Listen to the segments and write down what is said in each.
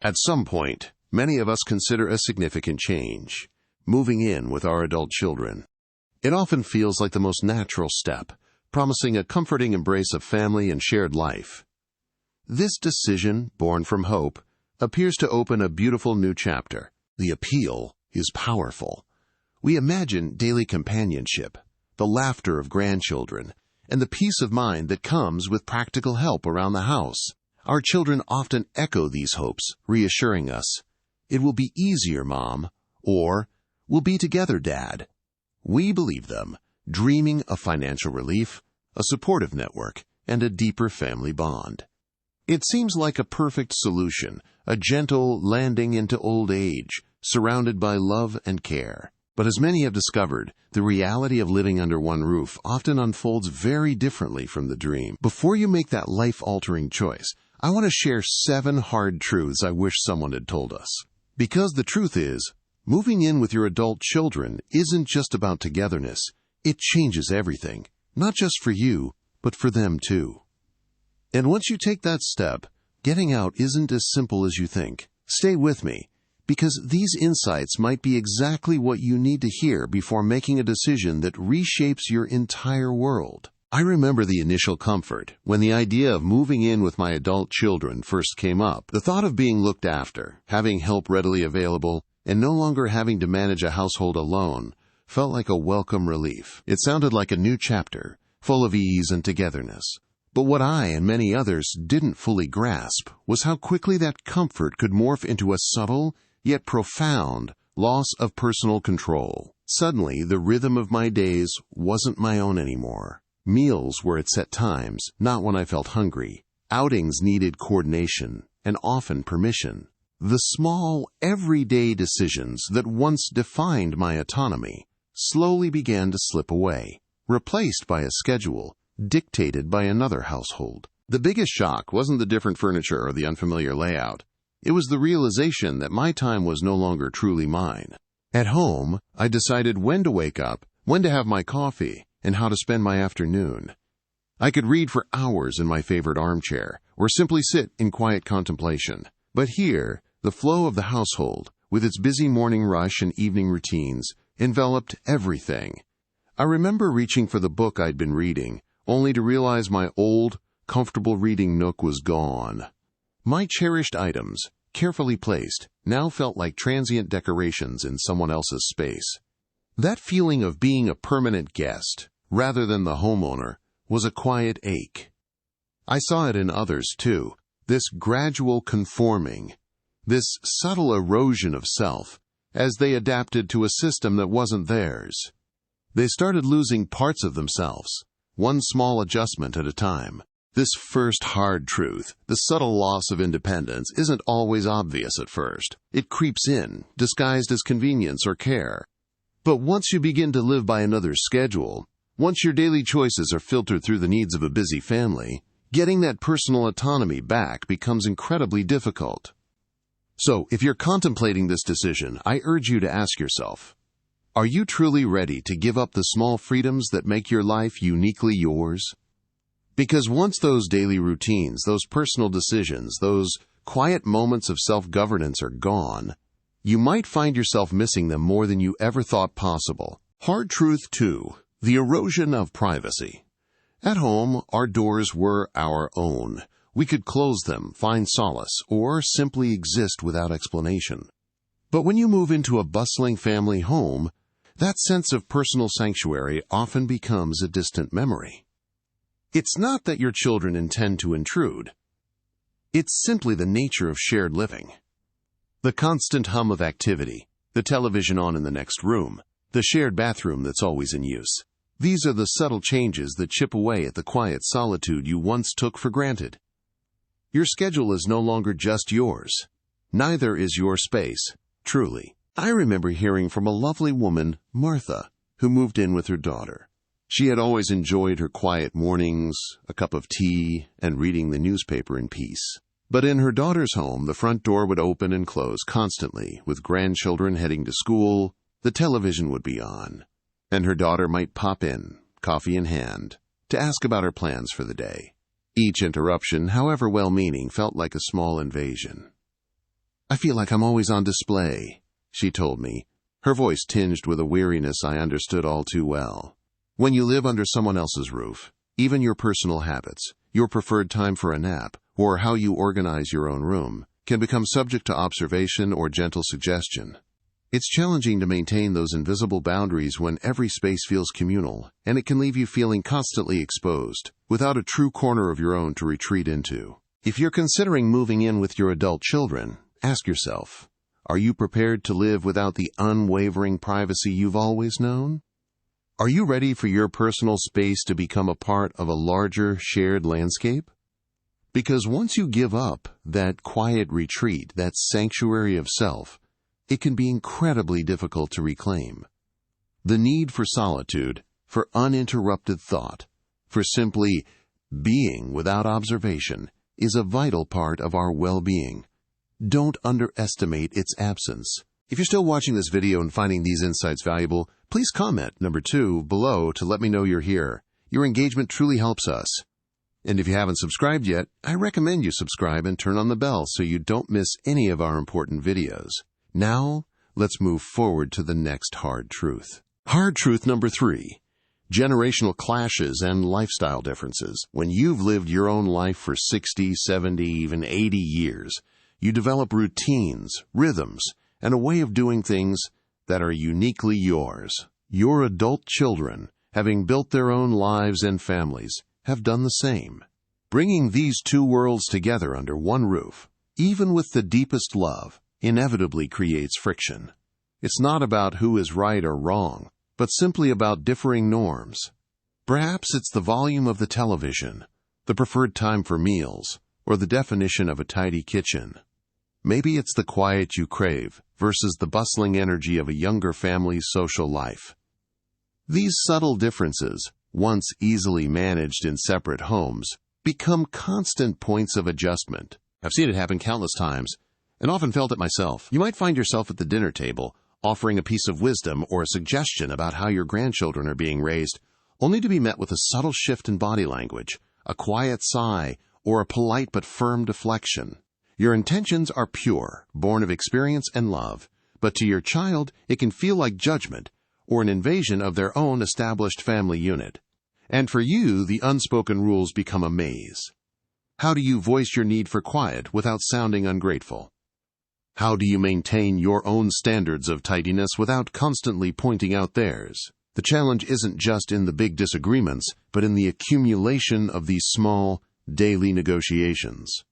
At some point, many of us consider a significant change, moving in with our adult children. It often feels like the most natural step, promising a comforting embrace of family and shared life. This decision, born from hope, appears to open a beautiful new chapter. The appeal is powerful. We imagine daily companionship, the laughter of grandchildren, and the peace of mind that comes with practical help around the house. Our children often echo these hopes, reassuring us, "It will be easier, Mom," or "We'll be together, Dad." We believe them, dreaming of financial relief, a supportive network, and a deeper family bond. It seems like a perfect solution, a gentle landing into old age, surrounded by love and care. But as many have discovered, the reality of living under one roof often unfolds very differently from the dream. Before you make that life-altering choice, I want to share 7 hard truths I wish someone had told us. Because the truth is, moving in with your adult children isn't just about togetherness. It changes everything, not just for you, but for them too. And once you take that step, getting out isn't as simple as you think. Stay with me, because these insights might be exactly what you need to hear before making a decision that reshapes your entire world. I remember the initial comfort when the idea of moving in with my adult children first came up. The thought of being looked after, having help readily available, and no longer having to manage a household alone felt like a welcome relief. It sounded like a new chapter, full of ease and togetherness. But what I and many others didn't fully grasp was how quickly that comfort could morph into a subtle, yet profound, loss of personal control. Suddenly, the rhythm of my days wasn't my own anymore. Meals were at set times, not when I felt hungry. Outings needed coordination, and often permission. The small, everyday decisions that once defined my autonomy slowly began to slip away, replaced by a schedule dictated by another household. The biggest shock wasn't the different furniture or the unfamiliar layout. It was the realization that my time was no longer truly mine. At home, I decided when to wake up, when to have my coffee, and how to spend my afternoon. I could read for hours in my favorite armchair, or simply sit in quiet contemplation. But here, the flow of the household, with its busy morning rush and evening routines, enveloped everything. I remember reaching for the book I'd been reading, only to realize my old, comfortable reading nook was gone. My cherished items, carefully placed, now felt like transient decorations in someone else's space. That feeling of being a permanent guest, rather than the homeowner, was a quiet ache. I saw it in others, too, this gradual conforming, this subtle erosion of self, as they adapted to a system that wasn't theirs. They started losing parts of themselves, one small adjustment at a time. This first hard truth, the subtle loss of independence, isn't always obvious at first. It creeps in, disguised as convenience or care. But once you begin to live by another's schedule, once your daily choices are filtered through the needs of a busy family, getting that personal autonomy back becomes incredibly difficult. So, if you're contemplating this decision, I urge you to ask yourself, are you truly ready to give up the small freedoms that make your life uniquely yours? Because once those daily routines, those personal decisions, those quiet moments of self-governance are gone, you might find yourself missing them more than you ever thought possible. Hard truth 2, the erosion of privacy. At home, our doors were our own. We could close them, find solace, or simply exist without explanation. But when you move into a bustling family home, that sense of personal sanctuary often becomes a distant memory. It's not that your children intend to intrude. It's simply the nature of shared living. The constant hum of activity, the television on in the next room, the shared bathroom that's always in use. These are the subtle changes that chip away at the quiet solitude you once took for granted. Your schedule is no longer just yours. Neither is your space, truly. I remember hearing from a lovely woman, Martha, who moved in with her daughter. She had always enjoyed her quiet mornings, a cup of tea, and reading the newspaper in peace. But in her daughter's home, the front door would open and close constantly, with grandchildren heading to school, the television would be on, and her daughter might pop in, coffee in hand, to ask about her plans for the day. Each interruption, however well-meaning, felt like a small invasion. "I feel like I'm always on display," she told me, her voice tinged with a weariness I understood all too well. When you live under someone else's roof, even your personal habits, your preferred time for a nap, or how you organize your own room, can become subject to observation or gentle suggestion. It's challenging to maintain those invisible boundaries when every space feels communal, and it can leave you feeling constantly exposed, without a true corner of your own to retreat into. If you're considering moving in with your adult children, ask yourself, are you prepared to live without the unwavering privacy you've always known? Are you ready for your personal space to become a part of a larger, shared landscape? Because once you give up that quiet retreat, that sanctuary of self, it can be incredibly difficult to reclaim. The need for solitude, for uninterrupted thought, for simply being without observation, is a vital part of our well-being. Don't underestimate its absence. If you're still watching this video and finding these insights valuable, please comment number 2 below to let me know you're here. Your engagement truly helps us. And if you haven't subscribed yet, I recommend you subscribe and turn on the bell so you don't miss any of our important videos. Now, let's move forward to the next hard truth. Hard truth number 3. Generational clashes and lifestyle differences. When you've lived your own life for 60, 70, even 80 years, you develop routines, rhythms, and a way of doing things that are uniquely yours. Your adult children, having built their own lives and families, have done the same. Bringing these two worlds together under one roof, even with the deepest love, inevitably creates friction. It's not about who is right or wrong, but simply about differing norms. Perhaps it's the volume of the television, the preferred time for meals, or the definition of a tidy kitchen. Maybe it's the quiet you crave versus the bustling energy of a younger family's social life. These subtle differences, once easily managed in separate homes, become constant points of adjustment. I've seen it happen countless times, and often felt it myself. You might find yourself at the dinner table, offering a piece of wisdom or a suggestion about how your grandchildren are being raised, only to be met with a subtle shift in body language, a quiet sigh, or a polite but firm deflection. Your intentions are pure, born of experience and love, but to your child it can feel like judgment or an invasion of their own established family unit. And for you, the unspoken rules become a maze. How do you voice your need for quiet without sounding ungrateful? How do you maintain your own standards of tidiness without constantly pointing out theirs? The challenge isn't just in the big disagreements, but in the accumulation of these small, daily negotiations.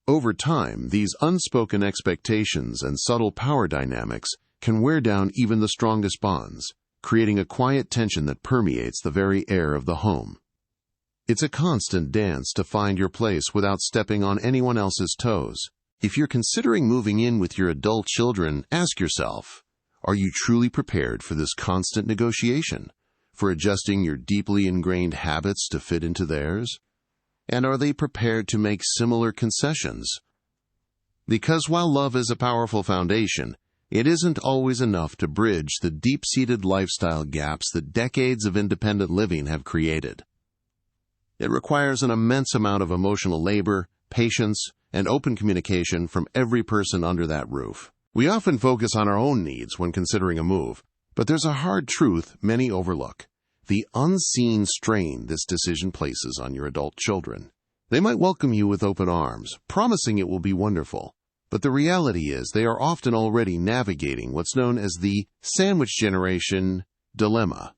Over time, these unspoken expectations and subtle power dynamics can wear down even the strongest bonds, creating a quiet tension that permeates the very air of the home. It's a constant dance to find your place without stepping on anyone else's toes. If you're considering moving in with your adult children, ask yourself, are you truly prepared for this constant negotiation, for adjusting your deeply ingrained habits to fit into theirs? And are they prepared to make similar concessions? Because while love is a powerful foundation, it isn't always enough to bridge the deep-seated lifestyle gaps that decades of independent living have created. It requires an immense amount of emotional labor, patience, and open communication from every person under that roof. We often focus on our own needs when considering a move, but there's a hard truth many overlook: the unseen strain this decision places on your adult children. They might welcome you with open arms, promising it will be wonderful, but the reality is they are often already navigating what's known as the sandwich generation dilemma.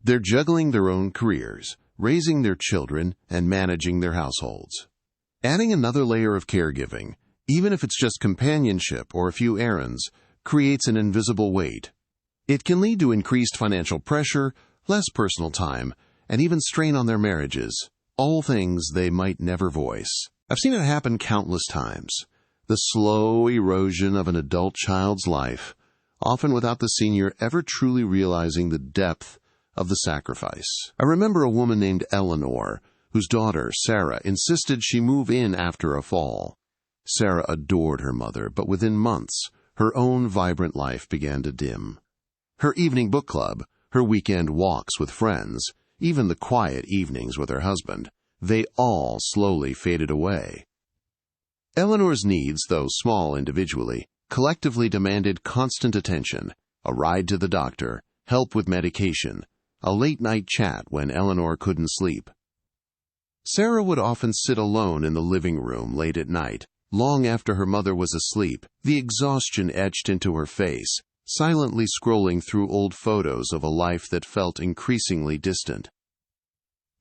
They're juggling their own careers, raising their children, and managing their households. Adding another layer of caregiving, even if it's just companionship or a few errands, creates an invisible weight. It can lead to increased financial pressure, less personal time, and even strain on their marriages, all things they might never voice. I've seen it happen countless times. The slow erosion of an adult child's life, often without the senior ever truly realizing the depth of the sacrifice. I remember a woman named Eleanor, whose daughter, Sarah, insisted she move in after a fall. Sarah adored her mother, but within months, her own vibrant life began to dim. Her evening book club, her weekend walks with friends, even the quiet evenings with her husband, they all slowly faded away. Eleanor's needs, though small individually, collectively demanded constant attention, a ride to the doctor, help with medication, a late-night chat when Eleanor couldn't sleep. Sarah would often sit alone in the living room late at night, long after her mother was asleep, the exhaustion etched into her face, silently scrolling through old photos of a life that felt increasingly distant.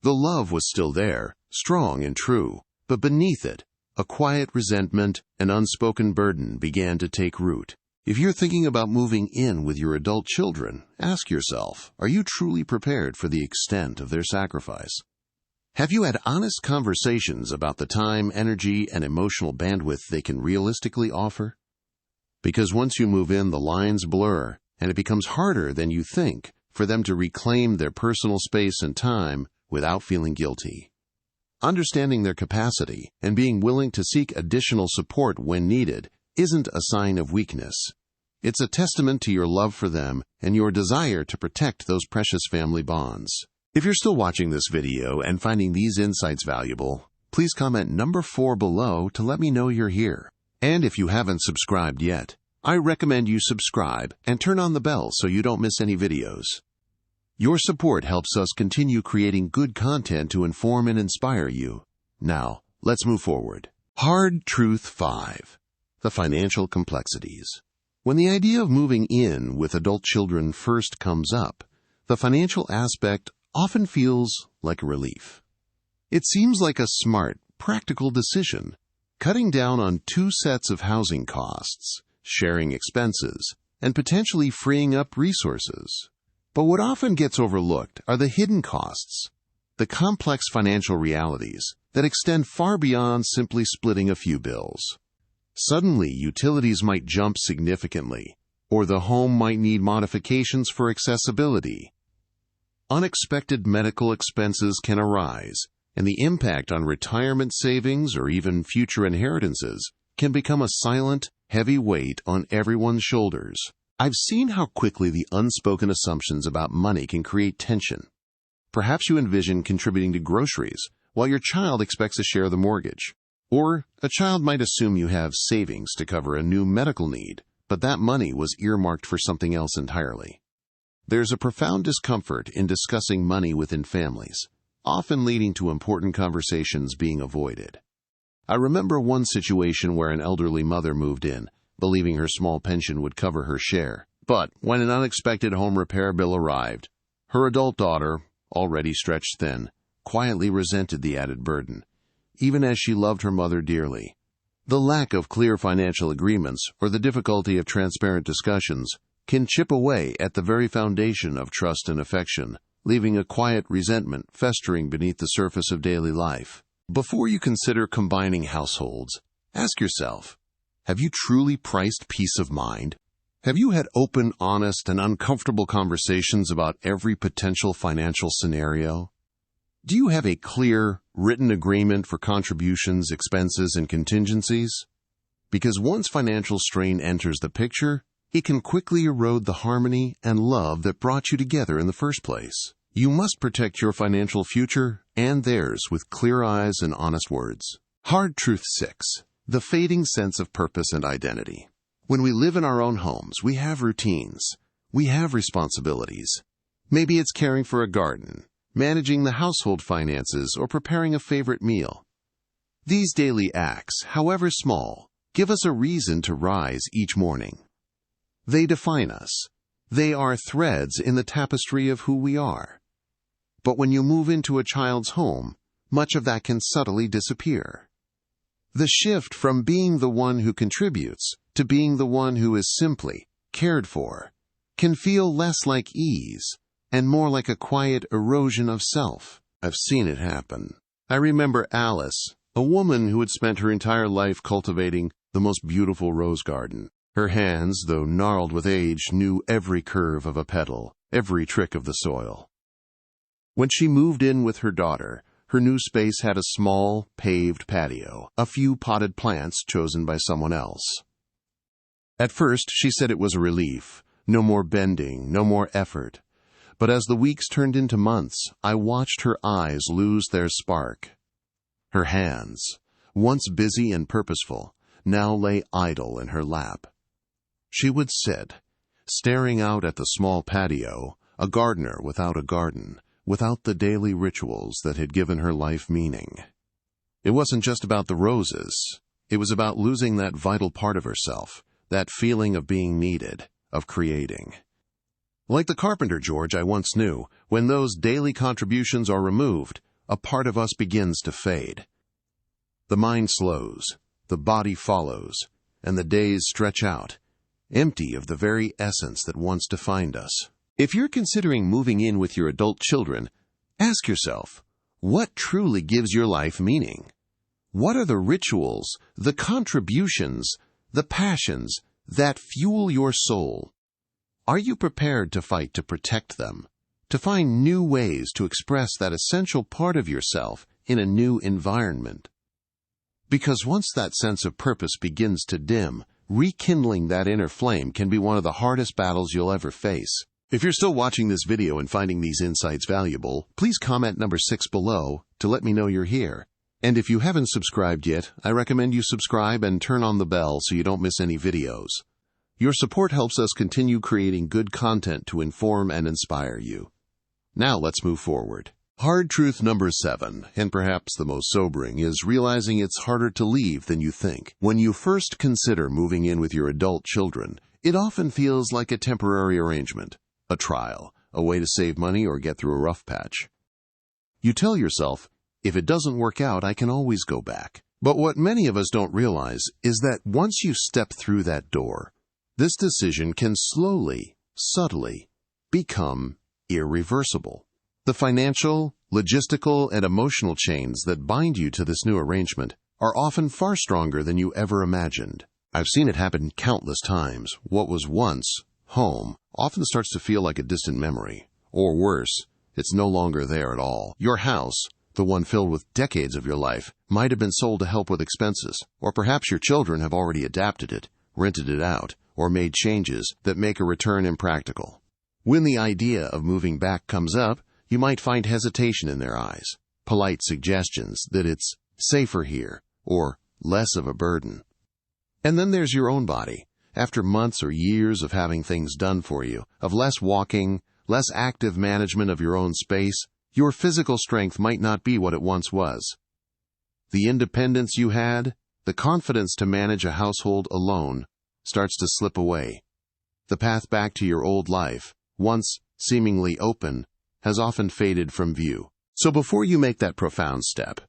The love was still there, strong and true, but beneath it, a quiet resentment, an unspoken burden began to take root. If you're thinking about moving in with your adult children, ask yourself, are you truly prepared for the extent of their sacrifice? Have you had honest conversations about the time, energy, and emotional bandwidth they can realistically offer? Because once you move in, the lines blur, and it becomes harder than you think for them to reclaim their personal space and time without feeling guilty. Understanding their capacity and being willing to seek additional support when needed isn't a sign of weakness. It's a testament to your love for them and your desire to protect those precious family bonds. If you're still watching this video and finding these insights valuable, please comment number 4 below to let me know you're here. And if you haven't subscribed yet, I recommend you subscribe and turn on the bell so you don't miss any videos. Your support helps us continue creating good content to inform and inspire you. Now, let's move forward. Hard Truth 5. The Financial Complexities. When the idea of moving in with adult children first comes up, the financial aspect often feels like a relief. It seems like a smart, practical decision, cutting down on 2 sets of housing costs, sharing expenses, and potentially freeing up resources. But what often gets overlooked are the hidden costs, the complex financial realities that extend far beyond simply splitting a few bills. Suddenly, utilities might jump significantly, or the home might need modifications for accessibility. Unexpected medical expenses can arise, and the impact on retirement savings or even future inheritances can become a silent, heavy weight on everyone's shoulders. I've seen how quickly the unspoken assumptions about money can create tension. Perhaps you envision contributing to groceries while your child expects to share the mortgage. Or a child might assume you have savings to cover a new medical need, but that money was earmarked for something else entirely. There's a profound discomfort in discussing money within families, often leading to important conversations being avoided. I remember one situation where an elderly mother moved in, believing her small pension would cover her share. But when an unexpected home repair bill arrived, her adult daughter, already stretched thin, quietly resented the added burden, even as she loved her mother dearly. The lack of clear financial agreements or the difficulty of transparent discussions can chip away at the very foundation of trust and affection, leaving a quiet resentment festering beneath the surface of daily life. Before you consider combining households, ask yourself, have you truly priced peace of mind? Have you had open, honest, and uncomfortable conversations about every potential financial scenario? Do you have a clear, written agreement for contributions, expenses, and contingencies? Because once financial strain enters the picture, it can quickly erode the harmony and love that brought you together in the first place. You must protect your financial future and theirs with clear eyes and honest words. Hard Truth 6. The fading sense of purpose and identity. When we live in our own homes, we have routines. We have responsibilities. Maybe it's caring for a garden, managing the household finances, or preparing a favorite meal. These daily acts, however small, give us a reason to rise each morning. They define us. They are threads in the tapestry of who we are. But when you move into a child's home, much of that can subtly disappear. The shift from being the one who contributes to being the one who is simply cared for can feel less like ease and more like a quiet erosion of self. I've seen it happen. I remember Alice, a woman who had spent her entire life cultivating the most beautiful rose garden. Her hands, though gnarled with age, knew every curve of a petal, every trick of the soil. When she moved in with her daughter, her new space had a small, paved patio, a few potted plants chosen by someone else. At first, she said it was a relief. No more bending, no more effort. But as the weeks turned into months, I watched her eyes lose their spark. Her hands, once busy and purposeful, now lay idle in her lap. She would sit, staring out at the small patio, a gardener without a garden, without the daily rituals that had given her life meaning. It wasn't just about the roses. It was about losing that vital part of herself, that feeling of being needed, of creating. Like the carpenter George I once knew, when those daily contributions are removed, a part of us begins to fade. The mind slows, the body follows, and the days stretch out, empty of the very essence that once defined us. If you're considering moving in with your adult children, ask yourself, what truly gives your life meaning? What are the rituals, the contributions, the passions that fuel your soul? Are you prepared to fight to protect them, to find new ways to express that essential part of yourself in a new environment? Because once that sense of purpose begins to dim, rekindling that inner flame can be one of the hardest battles you'll ever face. If you're still watching this video and finding these insights valuable, please comment number 6 below to let me know you're here. And if you haven't subscribed yet, I recommend you subscribe and turn on the bell so you don't miss any videos. Your support helps us continue creating good content to inform and inspire you. Now let's move forward. Hard truth number 7, and perhaps the most sobering, is realizing it's harder to leave than you think. When you first consider moving in with your adult children, it often feels like a temporary arrangement, a trial, a way to save money or get through a rough patch. You tell yourself, if it doesn't work out, I can always go back. But what many of us don't realize is that once you step through that door, this decision can slowly, subtly, become irreversible. The financial, logistical, and emotional chains that bind you to this new arrangement are often far stronger than you ever imagined. I've seen it happen countless times. What was once home often starts to feel like a distant memory. Or worse, it's no longer there at all. Your house, the one filled with decades of your life, might have been sold to help with expenses, or perhaps your children have already adapted it, rented it out, or made changes that make a return impractical. When the idea of moving back comes up, you might find hesitation in their eyes, polite suggestions that it's safer here, or less of a burden. And then there's your own body. After months or years of having things done for you, of less walking, less active management of your own space, your physical strength might not be what it once was. The independence you had, the confidence to manage a household alone, starts to slip away. The path back to your old life, once seemingly open, has often faded from view. So before you make that profound step,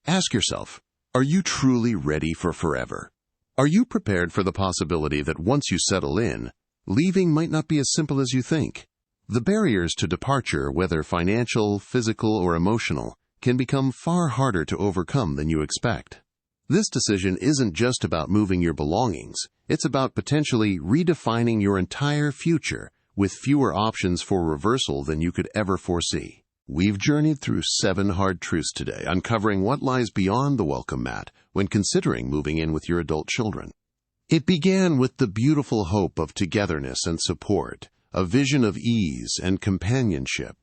ask yourself, are you truly ready for forever? Are you prepared for the possibility that once you settle in, leaving might not be as simple as you think? The barriers to departure, whether financial, physical, or emotional, can become far harder to overcome than you expect. This decision isn't just about moving your belongings. It's about potentially redefining your entire future with fewer options for reversal than you could ever foresee. We've journeyed through 7 hard truths today, uncovering what lies beyond the welcome mat when considering moving in with your adult children. It began with the beautiful hope of togetherness and support, a vision of ease and companionship.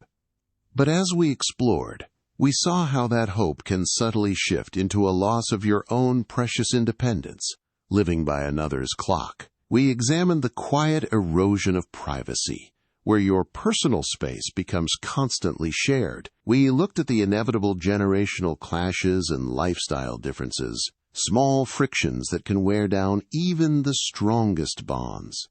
But as we explored, we saw how that hope can subtly shift into a loss of your own precious independence, living by another's clock. We examined the quiet erosion of privacy, where your personal space becomes constantly shared. We looked at the inevitable generational clashes and lifestyle differences, small frictions that can wear down even the strongest bonds.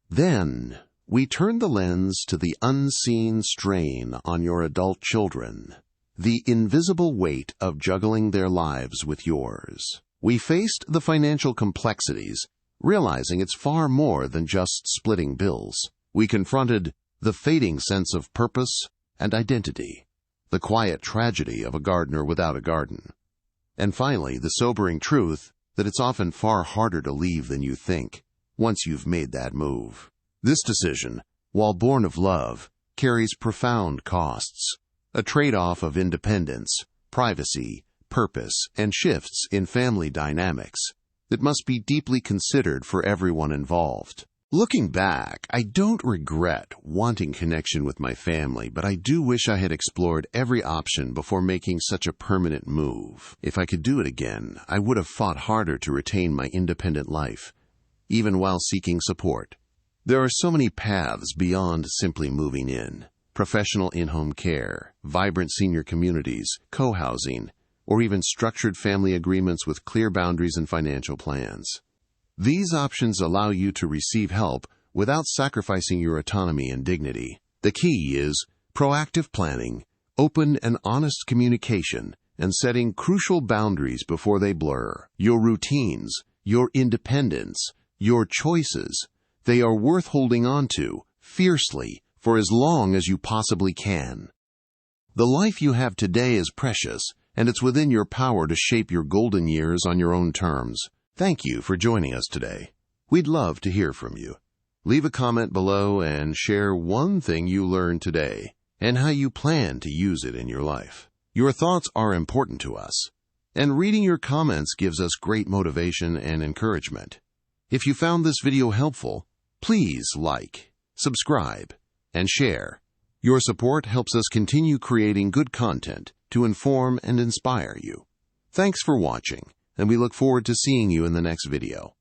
Then, we turned the lens to the unseen strain on your adult children, the invisible weight of juggling their lives with yours. We faced the financial complexities, realizing it's far more than just splitting bills. We confronted the fading sense of purpose and identity, the quiet tragedy of a gardener without a garden. And finally, the sobering truth that it's often far harder to leave than you think once you've made that move. This decision, while born of love, carries profound costs, a trade-off of independence, privacy, purpose, and shifts in family dynamics that must be deeply considered for everyone involved. Looking back, I don't regret wanting connection with my family, but I do wish I had explored every option before making such a permanent move. If I could do it again, I would have fought harder to retain my independent life even while seeking support. There are so many paths beyond simply moving in: professional in-home care, vibrant senior communities, co-housing, or even structured family agreements with clear boundaries and financial plans. These options allow you to receive help without sacrificing your autonomy and dignity. The key is proactive planning, open and honest communication, and setting crucial boundaries before they blur. Your routines, your independence, your choices, they are worth holding on to fiercely for as long as you possibly can. The life you have today is precious, and it's within your power to shape your golden years on your own terms. Thank you for joining us today. We'd love to hear from you. Leave a comment below and share one thing you learned today and how you plan to use it in your life. Your thoughts are important to us, and reading your comments gives us great motivation and encouragement. If you found this video helpful, please like, subscribe, and share. Your support helps us continue creating good content to inform and inspire you. Thanks for watching, and we look forward to seeing you in the next video.